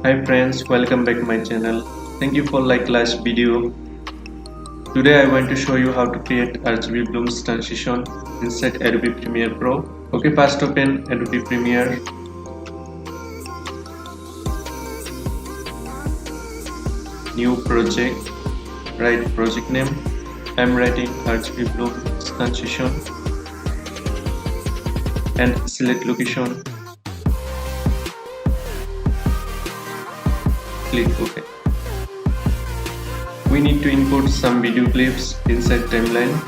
Hi friends, welcome back to my channel. Thank you for like last video. Today I want to show you how to create RGB blooms transition inside Adobe Premiere Pro. Okay, first open Adobe Premiere. New project. Write project name. I'm writing RGB blooms transition. And select location. Click OK. We need to input some video clips inside timeline.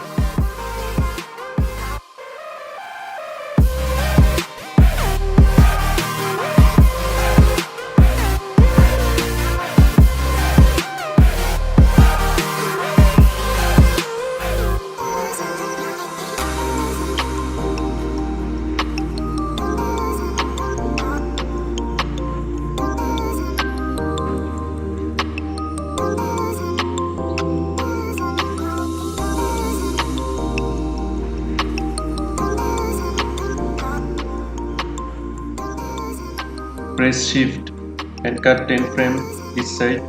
Press shift and cut 10 frames each side.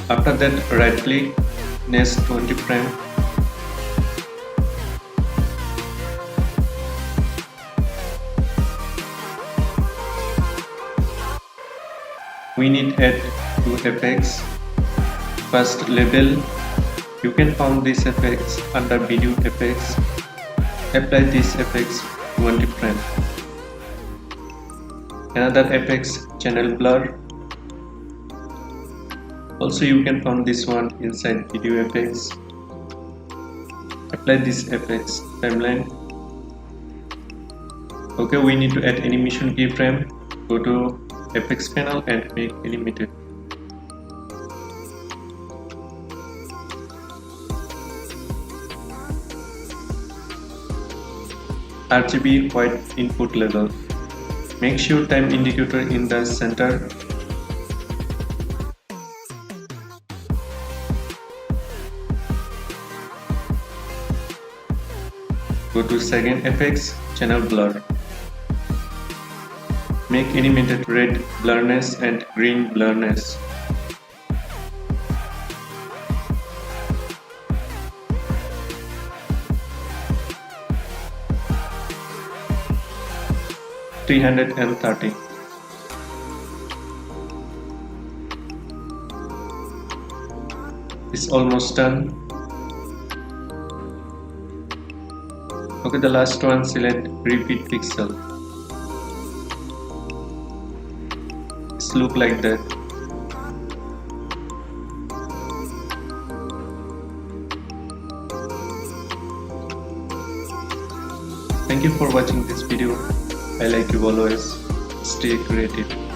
After that, right click, next 20 frames. We need add two effects. First, label. You can find these effects under video effects. Apply these effects 20 frames. Another effects, channel blur. Also you can find this one inside video effects. Apply these effects timeline. Okay, we need to add animation keyframe. Go to effects panel and make animated. RGB white input level. Make sure time indicator in the center. Go to second effects, channel blur. Make animated red blurriness and green blurriness. $330. It's almost done. Okay, the last one, select repeat pixel. It's look like that. Thank you for watching this video. I like you always. Stay creative.